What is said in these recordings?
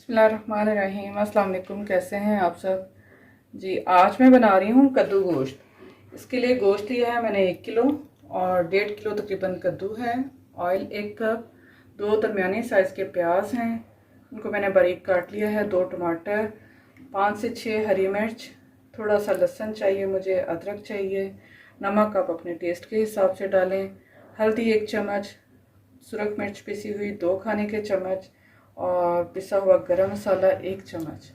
बिस्मिल्लाहिर्रहमानिर्रहीम। अस्सलाम वालेकुम। कैसे हैं आप सब जी। आज मैं बना रही हूँ कद्दू गोश्त। इसके लिए गोश्त लिया है मैंने 1 किलो और 1.5 किलो तकरीबन कद्दू है। ऑयल 1 कप, 2 दरमियानी साइज़ के प्याज हैं, उनको मैंने बारीक काट लिया है, 2 टमाटर, 5 से 6 हरी मिर्च, थोड़ा सा लहसुन चाहिए मुझे, अदरक चाहिए, नमक आप अपने टेस्ट के हिसाब से डालें, हल्दी 1 चम्मच, सुरख मिर्च पिसी हुई 2 खाने के चम्मच और पिसा हुआ गरम मसाला 1 चम्मच।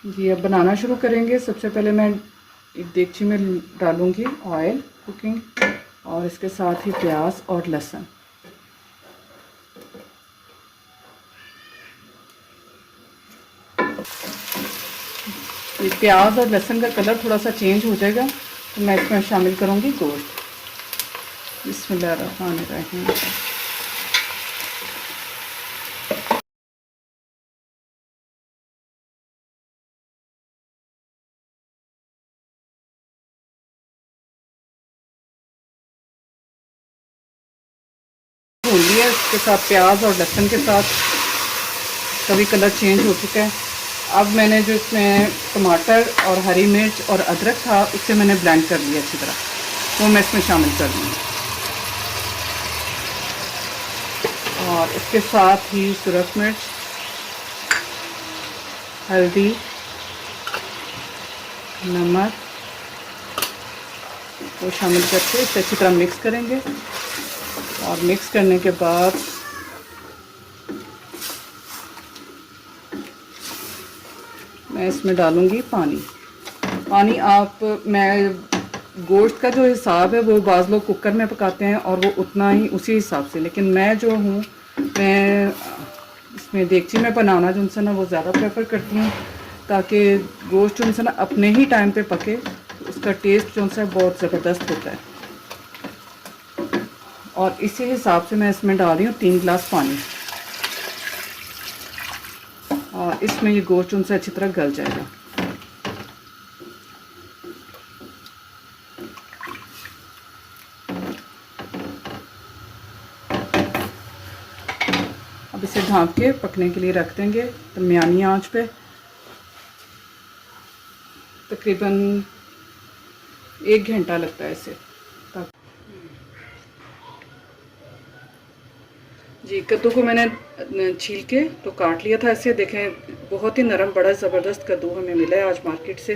जी अब बनाना शुरू करेंगे। सबसे पहले मैं एक देगची में डालूंगी ऑयल कुकिंग और इसके साथ ही प्याज और लहसुन। ये प्याज और लहसुन का कलर थोड़ा सा चेंज हो जाएगा तो मैं इसमें शामिल करूंगी गोश्त। बिस्मिल्लाहिर्रहमानिर्रहीम। भून लिया, इसके साथ प्याज और लहसुन के साथ कभी कलर चेंज हो चुका है। अब मैंने जो इसमें टमाटर और हरी मिर्च और अदरक था उससे मैंने ब्लेंड कर लिया अच्छी तरह, वो मैं इसमें शामिल कर दूँगी। और इसके साथ ही सुरख मिर्च, हल्दी, नमक को शामिल करके इसे अच्छी तरह मिक्स करेंगे। और मिक्स करने के बाद मैं इसमें डालूंगी पानी। मैं गोश्त का जो हिसाब है वो बाज़ लोग कुकर में पकाते हैं और वो उतना ही उसी हिसाब से, लेकिन मैं जो हूँ मैं इसमें देगची में बनाना जो उनसे ना वो ज़्यादा प्रेफर करती हूँ ताकि गोश्त जो उनसे ना अपने ही टाइम पे पके, उसका टेस्ट जो उनसे बहुत ज़बरदस्त होता है। और इसी हिसाब से मैं इसमें डाल रही हूँ 3 गिलास पानी और इसमें ये गोश्त उनसे अच्छी तरह गल जाएगा। अब इसे ढाँप के पकने के लिए रख देंगे दरमियानी आंच पे। तकरीबन 1 घंटा लगता है इसे। जी कद्दू को मैंने छील के तो काट लिया था ऐसे, देखें बहुत ही नरम बड़ा ज़बरदस्त कद्दू हमें मिला है आज मार्केट से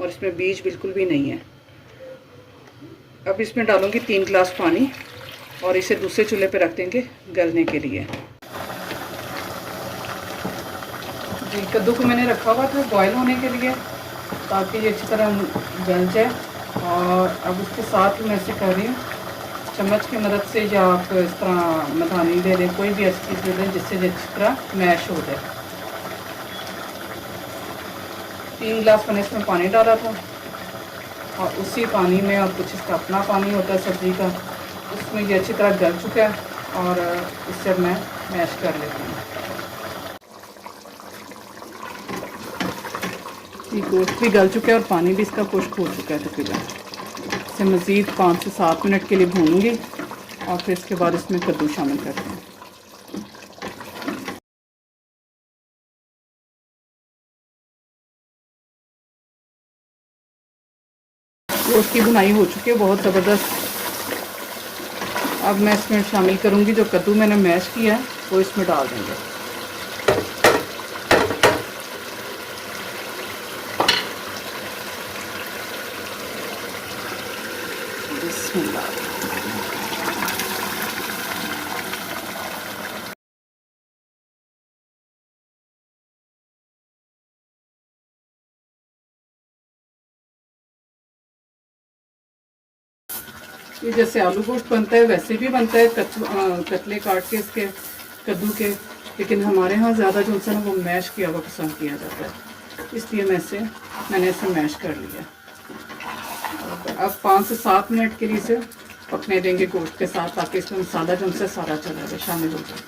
और इसमें बीज बिल्कुल भी नहीं है। अब इसमें डालूंगी 3 गिलास पानी और इसे दूसरे चूल्हे पे रख देंगे गलने के लिए। जी कद्दू को मैंने रखा हुआ था बॉयल होने के लिए ताकि ये अच्छी तरह गल जाए। और अब उसके साथ ही मैं इसे कर रही हूँ चम्मच की मदद से, या आप इस तरह मधानी ले लें, कोई भी ऐसी चीज़ ले लें जिससे अच्छी तरह मैश हो जाए। 3 गिलास मैंने इसमें पानी डाला था और उसी पानी में, और कुछ इसका अपना पानी होता है सब्ज़ी का, उसमें ये अच्छी तरह गल चुका है और इससे मैं मैश कर लेती हूँ। ये गोश्त भी गल चुका है और पानी भी इसका खुश्क हो चुका है तकरीबन। इसे मज़ीद 5 से 7 मिनट के लिए भूनूंगी और फिर इसके बाद इसमें कद्दू शामिल करते हैं। गोश्त की भुनाई हो चुकी है बहुत ज़बरदस्त। अब मैं इसमें शामिल करूंगी जो कद्दू मैंने मैश किया है वो इसमें डाल देंगे। बिस्मिल्लाह। ये जैसे आलू गोश्त बनता है वैसे भी बनता है, कतले काट के इसके कद्दू के, लेकिन हमारे यहाँ ज़्यादा जो है वो मैश किया हुआ पसंद किया जाता है, इसलिए मैंने इसे मैश कर लिया। अब 5 से 7 मिनट के लिए इसे पकने देंगे गोश्त के साथ ताकि इसमें मसाला जो है सारा चला जाए, शामिल हो जाए।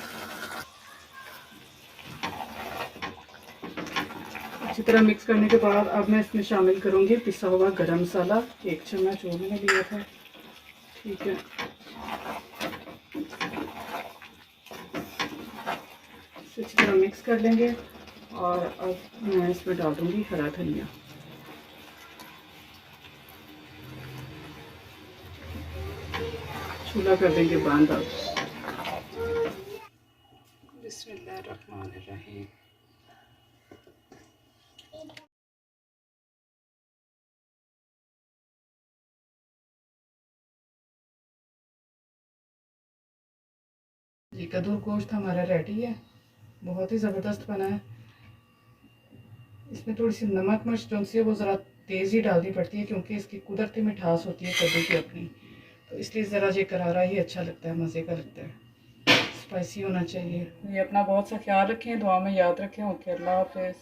अच्छी तरह मिक्स करने के बाद अब मैं इसमें शामिल करूँगी पिसा हुआ गरम मसाला 1 चम्मच वो मैंने लिया था। ठीक है, इसे अच्छी तरह मिक्स कर लेंगे। और अब मैं इसमें डाल दूँगी हरा धनिया। चूल्हा कर देंगे बंद अब। बिस्मिल्लाहिर्रहमानिर्रहीम। जी कद्दू गोश्त हमारा रेडी है, बहुत ही ज़बरदस्त बना है। इसमें थोड़ी सी नमक मिर्च जो सी है वो ज़रा तेज़ ही डालनी पड़ती है क्योंकि इसकी कुदरती मिठास होती है कद्दू की अपनी, तो इसलिए ज़रा ये करारा ही अच्छा लगता है, मज़े का लगता है, स्पाइसी होना चाहिए। ये अपना बहुत सा ख्याल रखें, दुआ में याद रखें। ओके, अल्लाह हाफ़िज़।